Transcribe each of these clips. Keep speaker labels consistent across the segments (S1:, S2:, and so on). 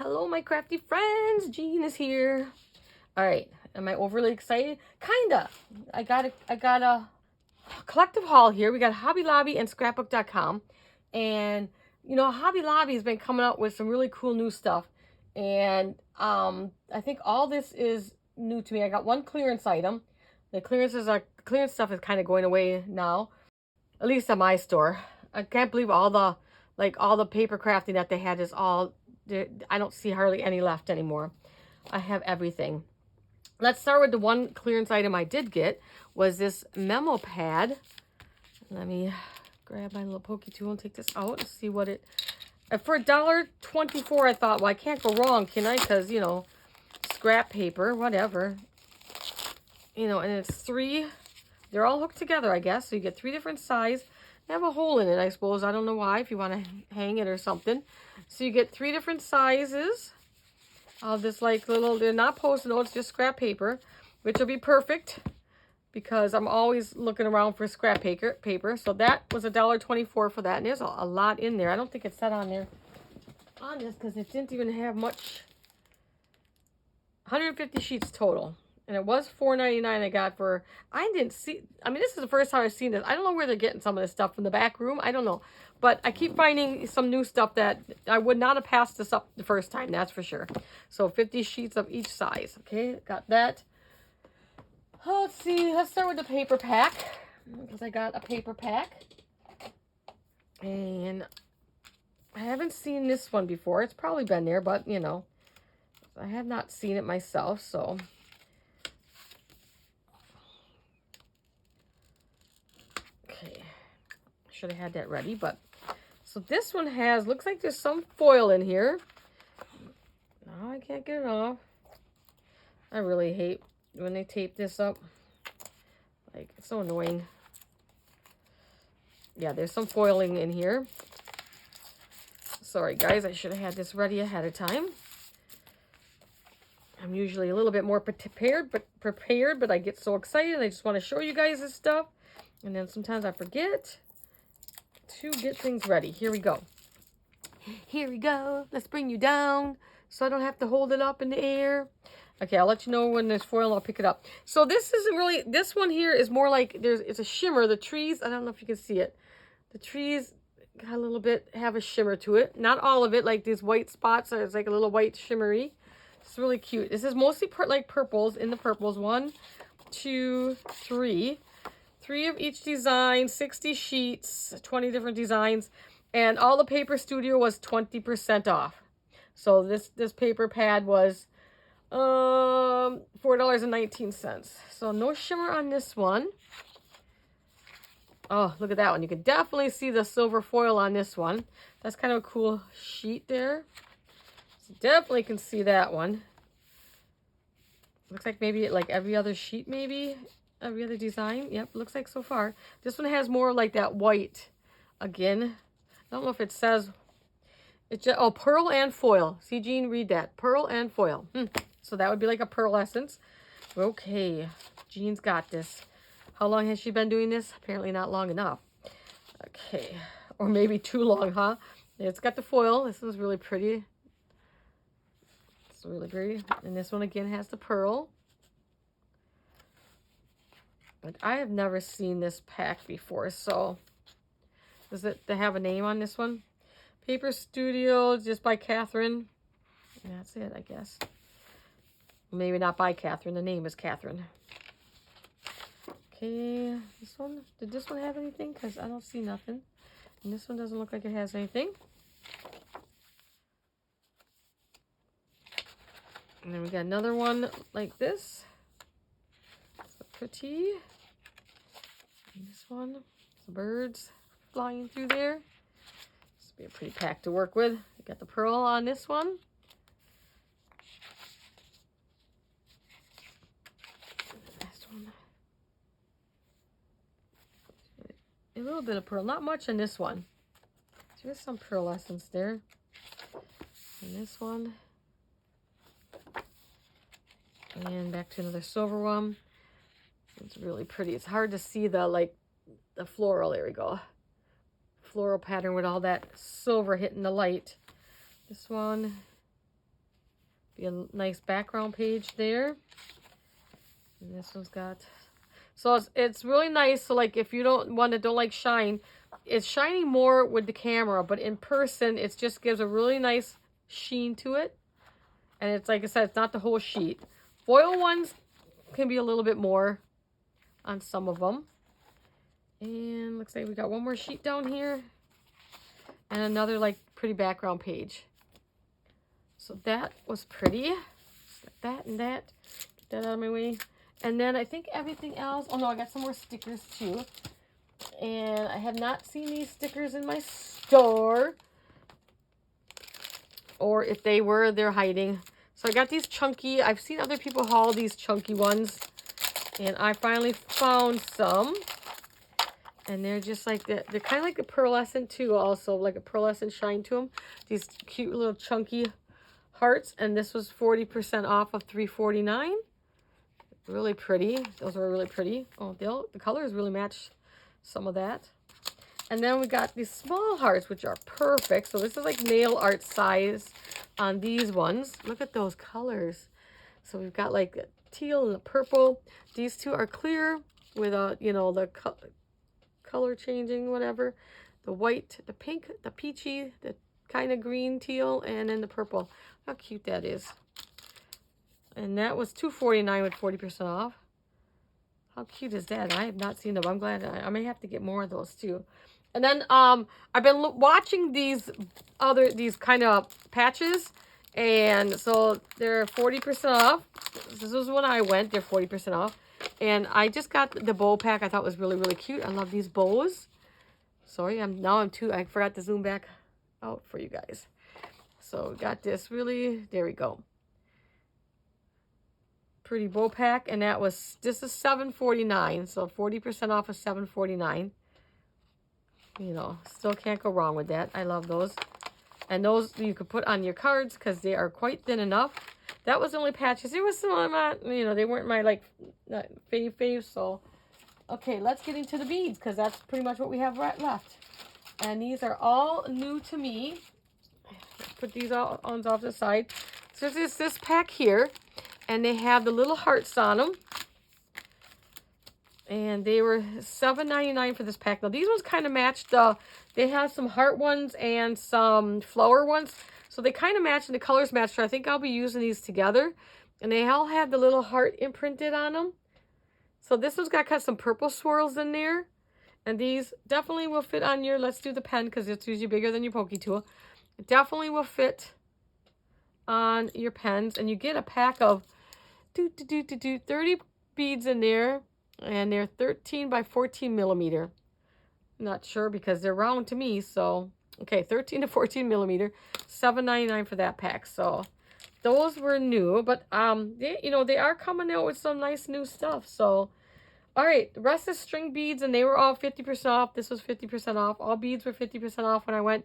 S1: Hello, my crafty friends. Jean is here. All right. Am I overly excited? Kinda. I got a collective haul here. We got Hobby Lobby and scrapbook.com. And you know, Hobby Lobby has been coming out with some really cool new stuff. And I think all this is new to me. I got one clearance item. The clearance stuff is kind of going away now, at least at my store. I can't believe all the paper crafting that they had is all, I don't see hardly any left anymore. I have everything. Let's start with the one clearance item I did get, was this memo pad. Let me grab my little pokey tool and take this out and see what it, for $1.24, I thought, well, I can't go wrong, can I? Because, you know, scrap paper, whatever. You know, and it's they're all hooked together, I guess. So you get 3 different sizes. They have a hole in it, I suppose. I don't know why, if you want to hang it or something. So you get 3 different sizes of this, like, little, they're not Post-it notes, just scrap paper, which will be perfect because I'm always looking around for scrap paper. So that was $1.24 for that. And there's a lot in there. I don't think it said on there on this because it didn't even have much. 150 sheets total. And it was $4.99 I got for, I didn't see, I mean, this is the first time I've seen this. I don't know where they're getting some of this stuff from the back room. I don't know. But I keep finding some new stuff that I would not have passed this up the first time, that's for sure. So 50 sheets of each size. Okay, got that. Oh, let's see. Let's start with the paper pack. Because I got a paper pack. And I haven't seen this one before. It's probably been there, but, you know, I have not seen it myself, so... Okay, should have had that ready, but so this one has, looks like there's some foil in here. No, I can't get it off. I really hate when they tape this up. Like, it's so annoying. Yeah, there's some foiling in here. Sorry, guys, I should have had this ready ahead of time. I'm usually a little bit more prepared, but I get so excited. I just want to show you guys this stuff. And then sometimes I forget to get things ready. Here we go. Here we go. Let's bring you down so I don't have to hold it up in the air. Okay, I'll let you know when there's foil and I'll pick it up. So this isn't really, this one here is more like, it's a shimmer. The trees, I don't know if you can see it. The trees got a little bit, have a shimmer to it. Not all of it, like these white spots. It's like a little white shimmery. It's really cute. This is mostly like purples, in the purples. 1, 2, 3. 3 of each design, 60 sheets, 20 different designs, and all the Paper Studio was 20% off. So this paper pad was $4.19. So no shimmer on this one. Oh, look at that one. You can definitely see the silver foil on this one. That's kind of a cool sheet there. So definitely can see that one. Looks like maybe like every other sheet, maybe. Every other design. Yep, looks like so far. This one has more like that white. Again, I don't know if it says. It's just, oh, pearl and foil. See, Jean, read that. Pearl and foil. So that would be like a pearl essence. Okay, Jean's got this. How long has she been doing this? Apparently not long enough. Okay, or maybe too long, huh? It's got the foil. This one's really pretty. It's really pretty. And this one again has the pearl. But I have never seen this pack before, so does it have a name on this one? Paper Studio, just by Catherine. And that's it, I guess. Maybe not by Catherine. The name is Catherine. Okay, this one. Did this one have anything? Because I don't see nothing. And this one doesn't look like it has anything. And then we got another one like this. So pretty. And this one, some birds flying through there. This will be a pretty pack to work with. We got the pearl on this one. Last one. A little bit of pearl, not much in this one. There's some pearl essence there. And this one. And back to another silver one. It's really pretty. It's hard to see the floral. There we go. Floral pattern with all that silver hitting the light. This one. Be a nice background page there. And this one's got, so it's really nice. So like if you don't like shine, it's shining more with the camera, but in person it just gives a really nice sheen to it. And it's like I said, it's not the whole sheet. Foil ones can be a little bit more on some of them. And looks like we got one more sheet down here. And another like pretty background page. So that was pretty. That and that. Get that out of my way. And then I think everything else. Oh no, I got some more stickers too. And I have not seen these stickers in my store. Or if they were, they're hiding. So I got these chunky. I've seen other people haul these chunky ones. And I finally found some. And they're just like, they're kind of like a pearlescent too also. Like a pearlescent shine to them. These cute little chunky hearts. And this was 40% off of $3.49. Really pretty. Those were really pretty. Oh, the colors really match some of that. And then we got these small hearts, which are perfect. So this is like nail art size on these ones. Look at those colors. So we've got like the teal and the purple. These two are clear with a, you know, the color changing, whatever. The white, the pink, the peachy, the kind of green teal, and then the purple. How cute that is. And that was $2.49 with 40% off. How cute is that? I have not seen them. I'm glad. I may have to get more of those too. And then I've been watching these kind of patches. And so they're 40% off. This was when I went. They're 40% off. And I just got the bow pack. I thought was really, really cute. I love these bows. Sorry, I forgot to zoom back out for you guys. So got this really, there we go. Pretty bow pack, and this is $7.49, so 40% off of $7.49. You know, still can't go wrong with that. I love those. And those you could put on your cards because they are quite thin enough. That was the only patches. There was some of them, you know, they weren't my like fave. So, okay, let's get into the beads because that's pretty much what we have left. And these are all new to me. Put these ones off the side. So there's this pack here. And they have the little hearts on them. And they were $7.99 for this pack. Now, these ones kind of matched. They have some heart ones and some flower ones. So they kind of match and the colors match. So I think I'll be using these together. And they all have the little heart imprinted on them. So this one's got kind of some purple swirls in there. And these definitely will fit on your, let's do the pen because it's usually bigger than your pokey tool. It definitely will fit on your pens. And you get a pack of 30 beads in there, and they're 13 by 14 millimeter. Not sure because they're round to me, so okay, 13 to 14 millimeter, $7.99 for that pack. So those were new, but they are coming out with some nice new stuff. So all right, the rest is string beads, and they were all 50% off. This was 50% off. All beads were 50% off when I went,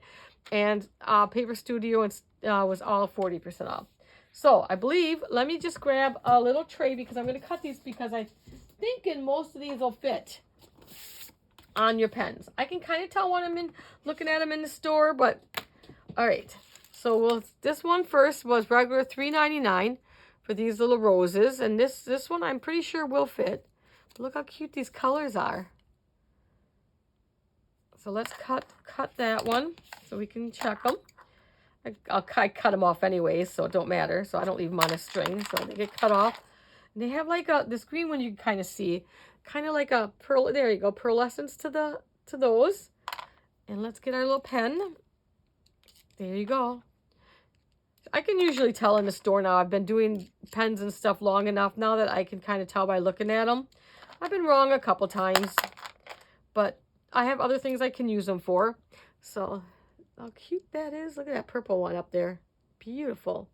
S1: and Paper Studio was all 40% off. So I believe, let me just grab a little tray because I'm going to cut these because I'm thinking most of these will fit on your pens. I can kind of tell when I'm looking at them in the store, but all right. So this one first was regular $3.99 for these little roses, and this one I'm pretty sure will fit. But look how cute these colors are. So let's cut that one so we can check them. I cut them off anyways, so it don't matter. So I don't leave them on a string, so they get cut off. And they have like this green one you can kind of see, kind of like a pearl. There you go, pearlescence to those. And let's get our little pen. There you go. I can usually tell in the store now. I've been doing pens and stuff long enough now that I can kind of tell by looking at them. I've been wrong a couple times, but I have other things I can use them for. So how cute that is. Look at that purple one up there. Beautiful.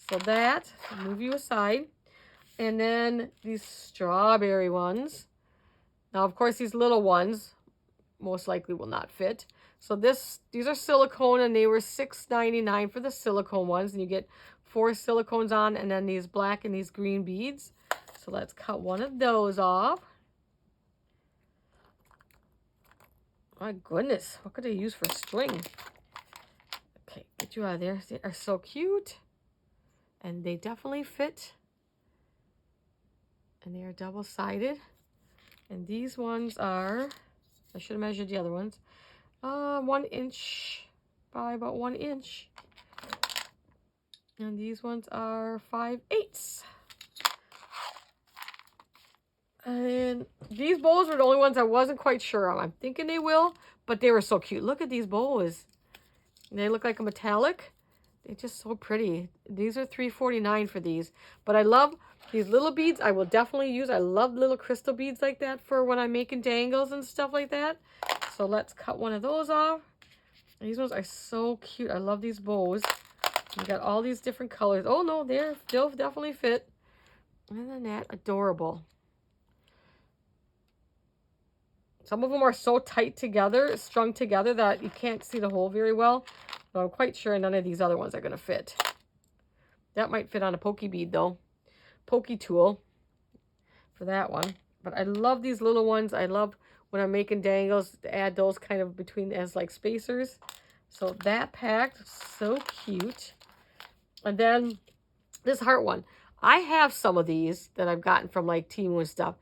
S1: So that, move you aside. And then these strawberry ones. Now, of course, these little ones most likely will not fit. So these are silicone, and they were $6.99 for the silicone ones. And you get 4 silicones on, and then these black and these green beads. So let's cut one of those off. My goodness, what could I use for string? Okay, get you out of there. They are so cute. And they definitely fit. And they are double-sided. And these ones are, I should have measured the other ones, 1 inch by about 1 inch. And these ones are 5/8. And these bows were the only ones I wasn't quite sure of. I'm thinking they will, but they were so cute. Look at these bows. They look like a metallic. They're just so pretty. These are $3.49 for these. But I love these little beads. I will definitely use. I love little crystal beads like that for when I'm making dangles and stuff like that. So let's cut one of those off. These ones are so cute. I love these bows. You got all these different colors. Oh no, they'll definitely fit. Isn't that adorable? Some of them are so tight together, strung together, that you can't see the hole very well. But I'm quite sure none of these other ones are going to fit. That might fit on a pokey bead though. Pokey tool for that one. But I love these little ones. I love when I'm making dangles to add those kind of between as like spacers. So that packed, so cute. And then this heart one. I have some of these that I've gotten from like Temu and stuff.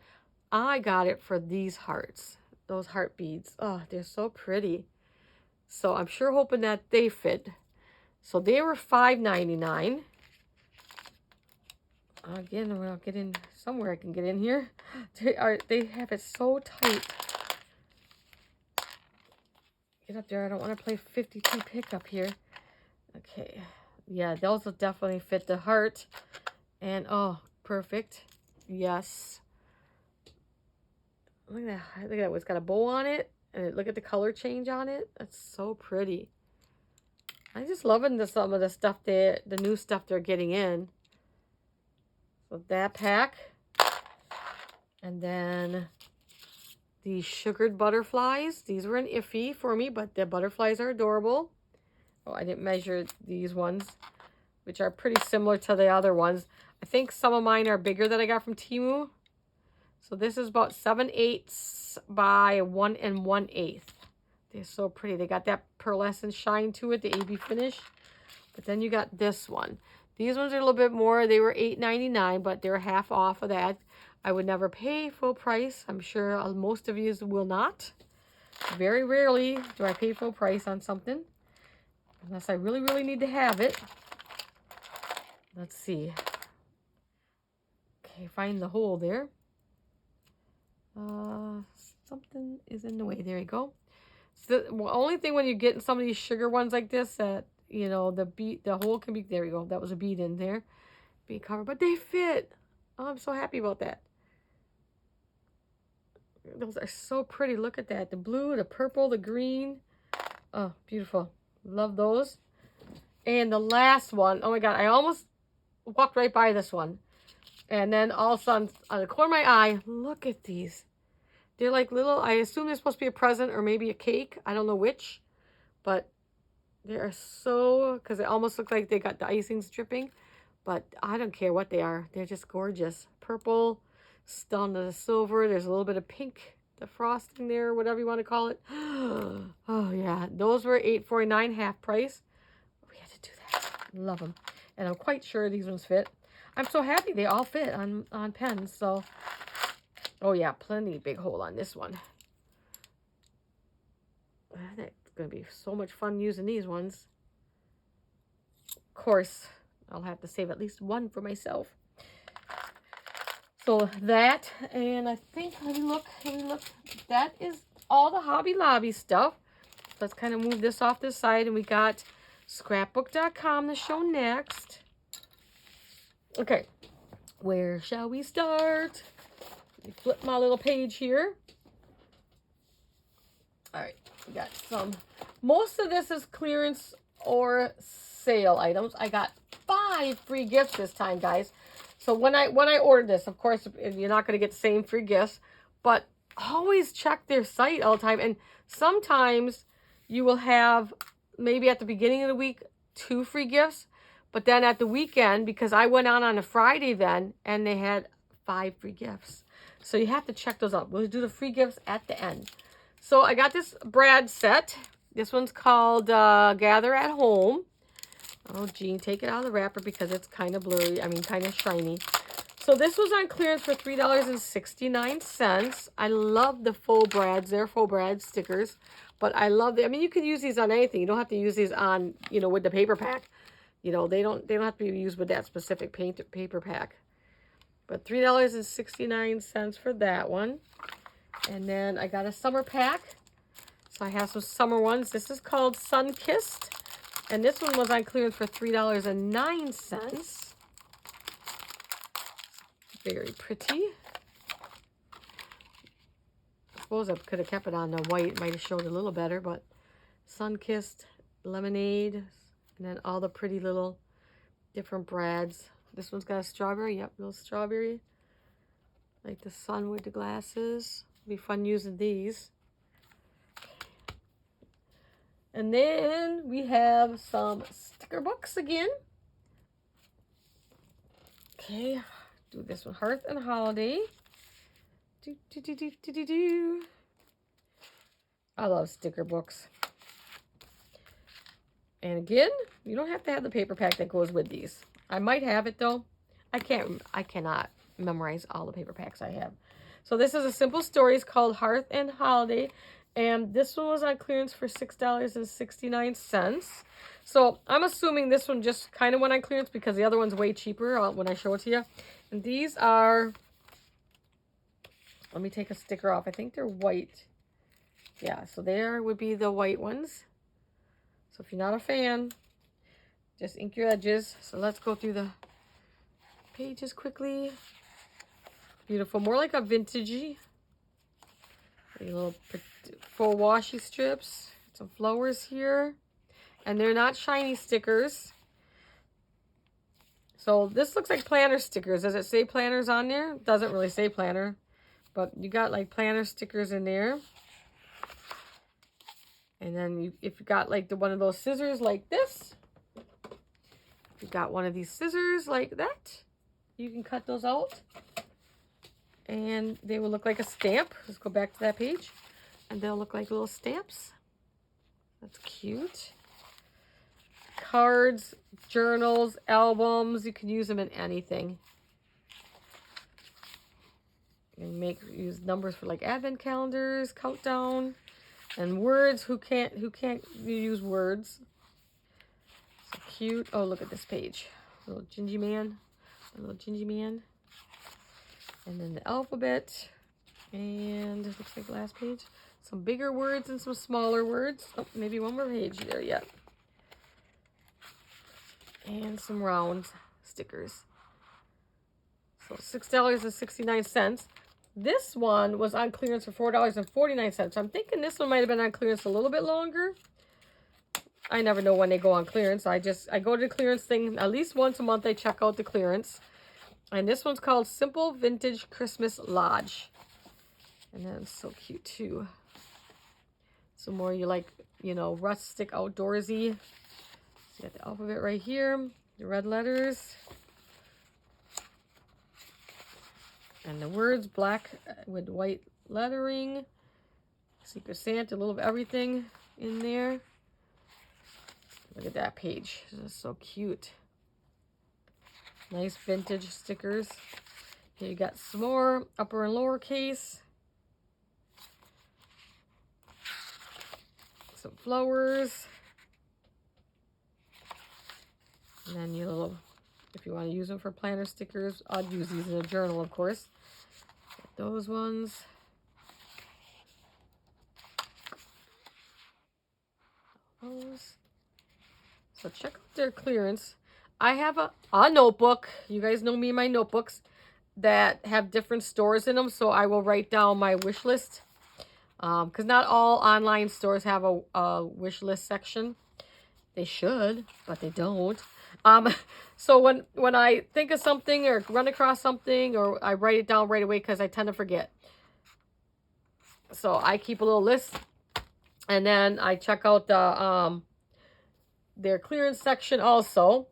S1: I got it for these hearts. Those heart beads. Oh, they're so pretty. So I'm sure hoping that they fit. So they were $5.99. Again, I'll get in somewhere. I can get in here. They have it so tight. Get up there. I don't want to play 52 pickup here. Okay. Yeah, those will definitely fit the heart. And oh, perfect. Yes. Look at that. Look at that. It's got a bow on it. And look at the color change on it. That's so pretty. I'm just loving some of the stuff the new stuff they're getting in. So that pack. And then the sugared butterflies. These were an iffy for me, but the butterflies are adorable. Oh, I didn't measure these ones, which are pretty similar to the other ones. I think some of mine are bigger that I got from Temu. So this is about 7/8 by 1 1/8. They're so pretty. They got that pearlescent shine to it, the AB finish. But then you got this one. These ones are a little bit more. They were $8.99, but they're half off of that. I would never pay full price. I'm sure most of you will not. Very rarely do I pay full price on something, unless I really, really need to have it. Let's see. Okay, find the hole there. Something is in the way. There you go. So the only thing when you're getting some of these sugar ones like this, that you know the hole can be, there you go. That was a bead in there, bead cover, but they fit. Oh, I'm so happy about that. Those are so pretty. Look at that. The blue, the purple, the green. Oh, beautiful. Love those. And the last one. Oh my God, I almost walked right by this one. And then all of a sudden, on the corner of my eye, look at these. They're like little, I assume they're supposed to be a present or maybe a cake. I don't know which. But they are so, because they almost look like they got the icings dripping. But I don't care what they are. They're just gorgeous. Purple, down to the silver. There's a little bit of pink, the frosting there, whatever you want to call it. Oh, yeah. Those were $8.49 half price. We had to do that. Love them. And I'm quite sure these ones fit. I'm so happy they all fit on pens. So, oh yeah, plenty big hole on this one. That's going to be so much fun using these ones. Of course, I'll have to save at least one for myself. So that, and I think, let me look. That is all the Hobby Lobby stuff. Let's kind of move this off to the side. And we got scrapbook.com to show next. Okay, where shall we start? Let me flip my little page here. All right, we got some. Most of this is clearance or sale items. I got 5 free gifts this time, guys. So when I ordered this, of course, you're not going to get the same free gifts, but always check their site all the time. And sometimes you will have, maybe at the beginning of the week, 2 free gifts. But then at the weekend, because I went on a Friday then, and they had 5 free gifts. So you have to check those out. We'll do the free gifts at the end. So I got this Brad set. This one's called Gather at Home. Oh, Jean, take it out of the wrapper because it's kind of blurry. I mean, kind of shiny. So this was on clearance for $3.69. I love the faux brads. They're faux brad stickers. But I love them. I mean, you can use these on anything. You don't have to use these on, you know, with the paper pack. You know, they don't have to be used with that specific paper pack. But $3.69 for that one. And then I got a summer pack. So I have some summer ones. This is called Sun Kissed. And this one was on clearance for $3.09. Very pretty. I suppose I could have kept it on the white. It might have showed a little better, but Sun Kissed lemonade. And then all the pretty little different brads. This one's got a strawberry. Yep, little strawberry. Like the sun with the glasses. It'll be fun using these. And then we have some sticker books again. Okay, do this one. Hearth and Holiday. I love sticker books. And again, you don't have to have the paper pack that goes with these. I might have it though. I cannot memorize all the paper packs I have. So this is a simple story. It's called Hearth and Holiday. And this one was on clearance for $6.69. So I'm assuming this one just kind of went on clearance because the other one's way cheaper when I show it to you. And these are, let me take a sticker off. I think they're white. Yeah, so there would be the white ones. So if you're not a fan, just ink your edges. So let's go through the pages quickly. Beautiful, more like a vintagey. A little full washi strips. Some flowers here. And they're not shiny stickers. So this looks like planner stickers. Does it say planners on there? It doesn't really say planner. But you got like planner stickers in there. And then if you got like one of those scissors like this. If you got one of these scissors like that. You can cut those out. And they will look like a stamp. Let's go back to that page. And they'll look like little stamps. That's cute. Cards, journals, albums. You can use them in anything. And use numbers for like advent calendars, countdown, and words. Who can't use words? So cute. Oh, look at this page. Little gingy man. A little gingy man. And then the alphabet. And it looks like the last page. Some bigger words and some smaller words. Oh, maybe one more page there yet. And some round stickers. So $6.69. This one was on clearance for $4.49. So I'm thinking this one might have been on clearance a little bit longer. I never know when they go on clearance. I go to the clearance thing at least once a month. I check out the clearance. And this one's called Simple Vintage Christmas Lodge. And that's so cute too. So more you like, you know, rustic, outdoorsy. You got the alphabet right here. The red letters. And the words black with white lettering. Secret Santa, a little of everything in there. Look at that page. This is so cute. Nice vintage stickers. Here you got some more upper and lower case. Some flowers. And then your little, if you want to use them for planner stickers, I'd use these in a journal, of course. Got those ones. Those. So check out their clearance. I have a notebook. You guys know me and my notebooks that have different stores in them. So I will write down my wish list. Because not all online stores have a wish list section. They should, but they don't. So when I think of something or run across something, or I write it down right away because I tend to forget. So I keep a little list. And then I check out the their clearance section also.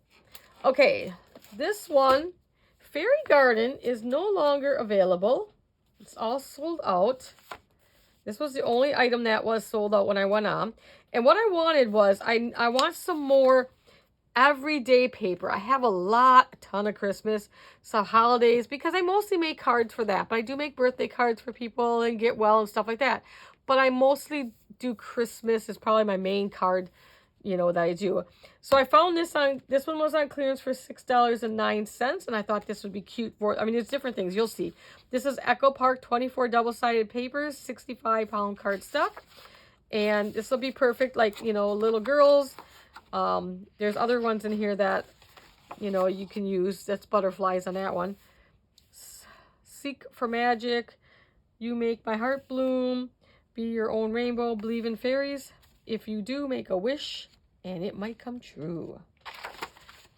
S1: Okay, this one, Fairy Garden, is no longer available. It's all sold out. This was the only item that was sold out when I went on. And what I wanted was, I want some more everyday paper. I have a ton of Christmas, some holidays, because I mostly make cards for that. But I do make birthday cards for people and get well and stuff like that. But I mostly do Christmas is probably my main card, you know, that I do. So I found this one was on clearance for $6.09, and I thought this would be cute for, I mean, it's different things, you'll see. This is Echo Park 24 double-sided papers, 65-pound cardstock. And this will be perfect, like, you know, little girls. There's other ones in here that, you know, you can use. That's butterflies on that one. Seek for magic. You make my heart bloom. Be your own rainbow. Believe in fairies. If you do, make a wish, and it might come true.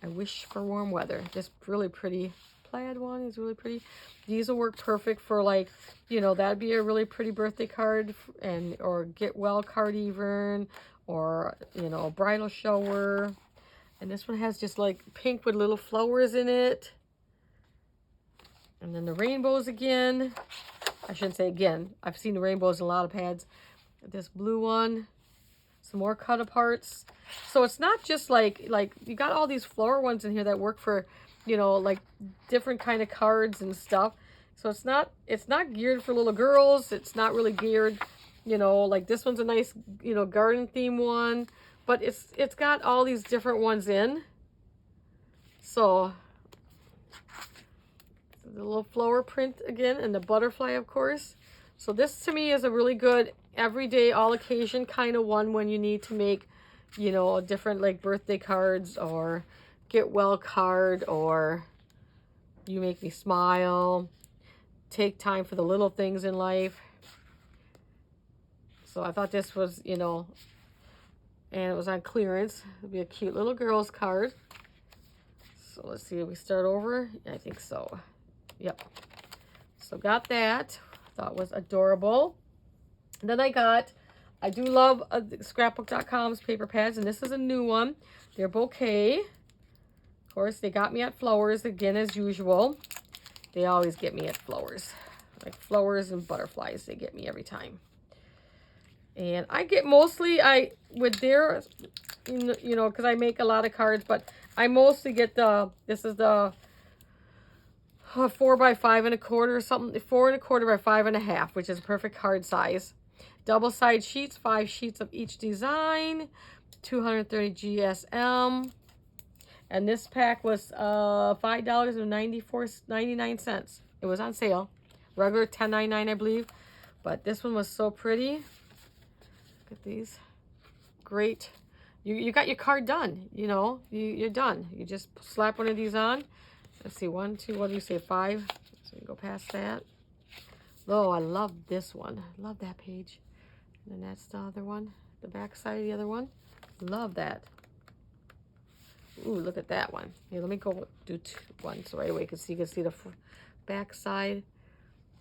S1: I wish for warm weather. This really pretty plaid one is really pretty. These will work perfect for, like, you know, that'd be a really pretty birthday card, and or get well card even, or, you know, bridal shower. And this one has just like pink with little flowers in it. And then the rainbows again. I shouldn't say again. I've seen the rainbows in a lot of pads. This blue one. Some more cut aparts. So it's not just like you got all these flower ones in here that work for, you know, like different kind of cards and stuff. So it's not geared for little girls. It's not really geared, you know, like this one's a nice, you know, garden theme one, but it's got all these different ones in. So the little flower print again, and the butterfly, of course. So this to me is a really good everyday, all occasion kind of one when you need to make, you know, different like birthday cards or get well card, or you make me smile. Take time for the little things in life. So I thought this was, you know, and it was on clearance. It'll be a cute little girl's card. So let's see, we start over? I think so. Yep. So got that. Thought was adorable. And then I do love scrapbook.com's paper pads, and this is a new one. They're bouquet. Of course, they got me at flowers again as usual. They always get me at flowers. Like flowers and butterflies, they get me every time. And I get mostly, with their, you know, because I make a lot of cards, but I mostly get this is the 4 by 5 1/4 or something, 4 1/4 by 5 1/2, which is a perfect card size. Double side sheets, 5 sheets of each design, 230 GSM. And this pack was $5.99. It was on sale. Regular $10.99, I believe. But this one was so pretty. Look at these. Great. You got your card done. You know, you're done. You just slap one of these on. Let's see, 1, 2, what do you say, 5? So we go past that. Oh, I love this one. I love that page. And then that's the other one. The back side of the other one. Love that. Ooh, look at that one. Here, let me go do one so right away you can see the back side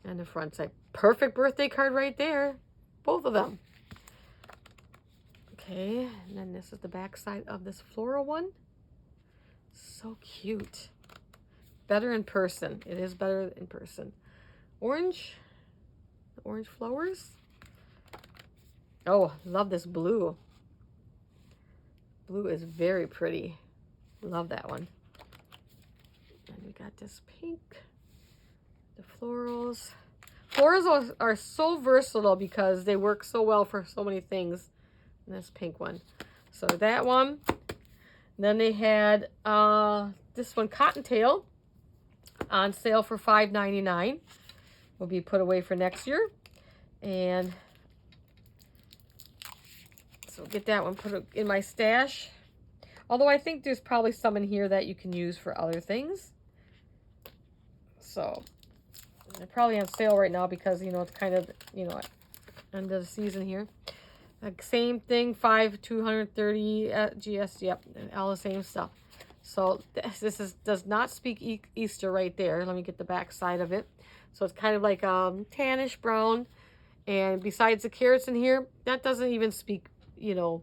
S1: and the front side. Perfect birthday card right there. Both of them. Okay, and then this is the back side of this floral one. So cute. Better in person. It is better in person. Orange. Orange flowers. Oh, love this blue. Blue is very pretty. Love that one. And we got this pink. The florals. Florals are so versatile because they work so well for so many things. And this pink one. So that one. Then they had this one, Cottontail, on sale for $5.99. Will be put away for next year. And so get that one, put it in my stash. Although I think there's probably some in here that you can use for other things. So they're probably on sale right now because, you know, it's kind of, you know, end of the season here. Like same thing, 230 GS, yep, and all the same stuff. So this does not speak Easter right there. Let me get the back side of it. So it's kind of like tannish brown. And besides the carrots in here, that doesn't even speak, you know,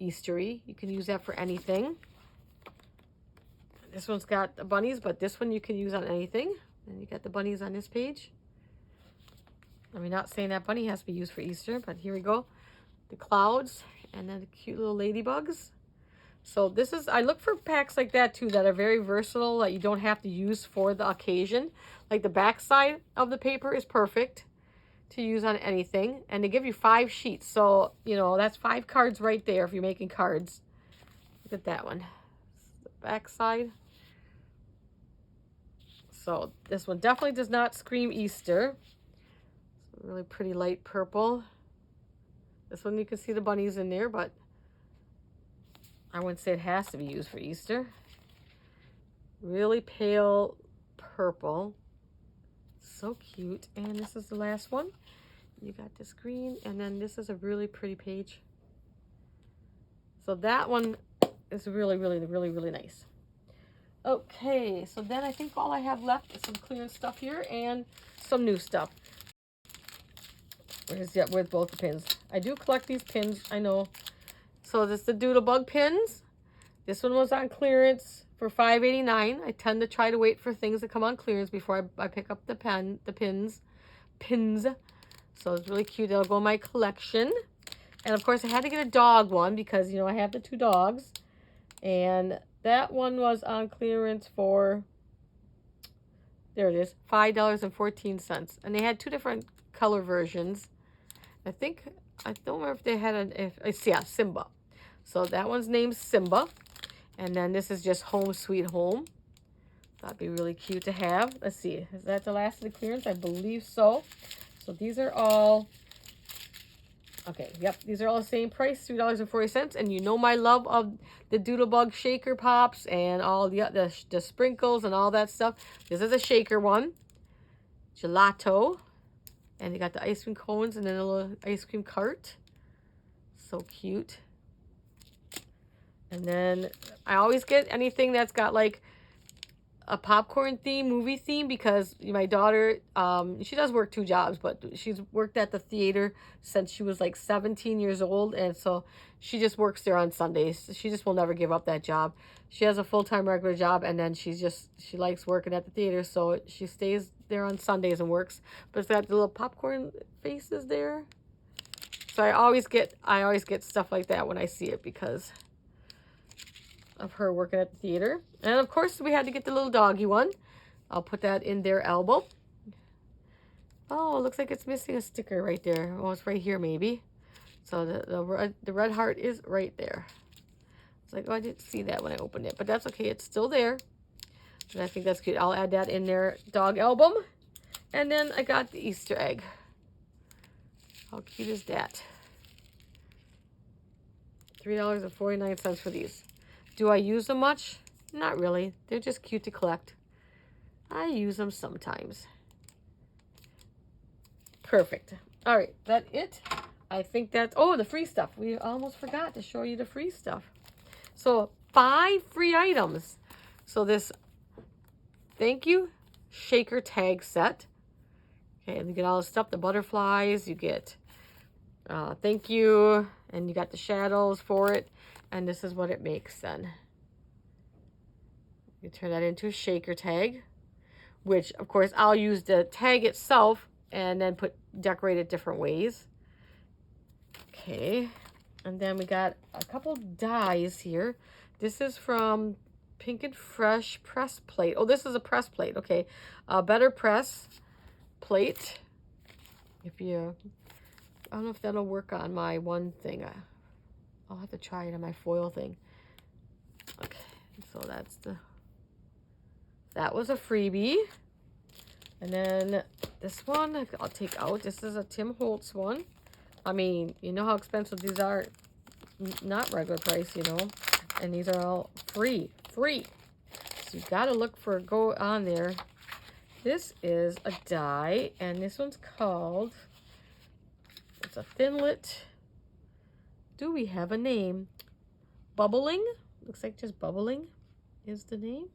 S1: Eastery. You can use that for anything. This one's got the bunnies, but this one you can use on anything. And you got the bunnies on this page. I mean, not saying that bunny has to be used for Easter, but here we go. The clouds and then the cute little ladybugs. So this is, I look for packs like that too that are very versatile, that you don't have to use for the occasion. Like the back side of the paper is perfect to use on anything. And they give you 5 sheets. So, you know, that's 5 cards right there if you're making cards. Look at that one. The back side. So this one definitely does not scream Easter. It's a really pretty light purple. This one you can see the bunnies in there, but I wouldn't say it has to be used for Easter. Really pale purple. So cute. And this is the last one. You got this green, and then this is a really pretty page. So that one is really, really, really, really nice. Okay, so then I think all I have left is some clearance stuff here and some new stuff. With both the pins. I do collect these pins, I know. So this is the Doodlebug pins. This one was on clearance for $5.89. I tend to try to wait for things to come on clearance before I pick up the pins. So it's really cute. It'll go in my collection. And of course I had to get a dog one because, you know, I have the 2 dogs. And that one was on clearance for, there it is, $5.14. And they had 2 different color versions. I don't remember if they had yeah, Simba. So that one's named Simba. And then this is just Home Sweet Home. That'd be really cute to have. Let's see, is that the last of the clearance? I believe so. So these are all, okay, yep, these are all the same price, $3.40. And you know my love of the Doodlebug shaker pops and all the sprinkles and all that stuff. This is a shaker one. Gelato. And you got the ice cream cones and then a little ice cream cart. So cute. And then I always get anything that's got like a popcorn theme, movie theme, because my daughter, she does work 2 jobs, but she's worked at the theater since she was like 17 years old. And so she just works there on Sundays. She just will never give up that job. She has a full-time regular job, and then she likes working at the theater. So she stays there on Sundays and works, but it's got the little popcorn faces there. So I always get stuff like that when I see it because of her working at the theater. And of course we had to get the little doggy one. I'll put that in their elbow. Oh, it looks like it's missing a sticker right there. Oh, it's right here maybe. So the red heart is right there. It's like, oh, I didn't see that when I opened it, but that's okay, it's still there. And I think that's cute. I'll add that in their dog album. And then I got the Easter egg. How cute is that? $3.49 for these. Do I use them much? Not really. They're just cute to collect. I use them sometimes. Perfect. All right, that's it. I think that's, oh, the free stuff. We almost forgot to show you the free stuff. So 5 free items. So this thank you shaker tag set. Okay, and you get all the stuff, the butterflies, you get thank you, and you got the shadows for it. And this is what it makes then. You turn that into a shaker tag, which of course I'll use the tag itself and then decorate it different ways. Okay, and then we got a couple dies here. This is from Pink and Fresh press plate. Oh, this is a press plate. Okay, better press plate. If you, I don't know if that'll work on my one thing. I'll have to try it on my foil thing. Okay, so that was a freebie. And then this one I'll take out. This is a Tim Holtz one. I mean, you know how expensive these are. Not regular price, you know. And these are all free. So you gotta go on there. This is a die, and this one's called, it's a Thinlit. Do we have a name? Bubbling. Looks like just Bubbling is the name.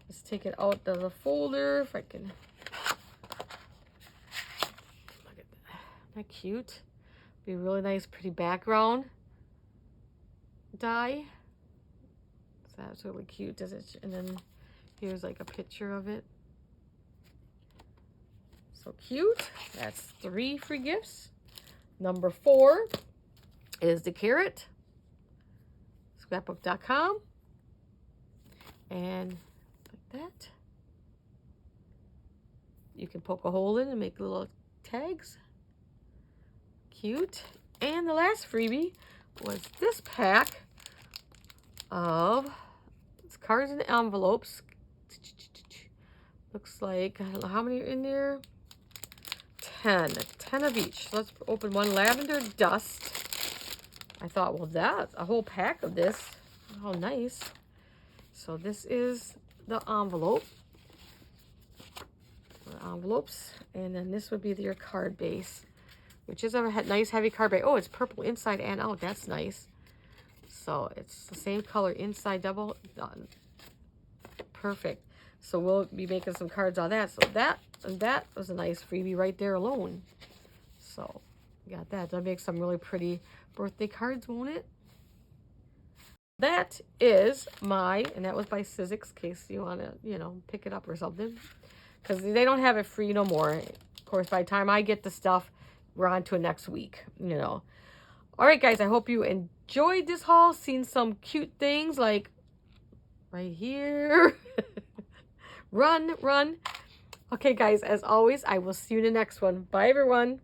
S1: Let's take it out of the folder if I can. Look at that. Isn't that cute? Be a really nice, pretty background die. So that's really cute. Does it? And then here's like a picture of it. So cute. That's 3 free gifts. Number 4 is the carrot. It's scrapbook.com. And like that. You can poke a hole in and make little tags. Cute. And the last freebie was this pack of cards and envelopes. Looks like, I don't know how many are in there. 10 of each. So let's open one. Lavender Dust. I thought, well, that's a whole pack of this. How nice. So this is the envelope. The envelopes. And then this would be your card base, which is a nice heavy card base. Oh, it's purple inside and out. That's nice. So it's the same color inside, double done. Perfect. So we'll be making some cards on that. So that was a nice freebie right there alone. So got that. That'll make some really pretty birthday cards, won't it? That is and that was by Sizzix, in case you want to, you know, pick it up or something. Because they don't have it free no more. Of course, by the time I get the stuff, we're on to it next week, you know. All right, guys, I hope you enjoyed this haul. Seen some cute things like right here. Run. Okay, guys, as always, I will see you in the next one. Bye, everyone.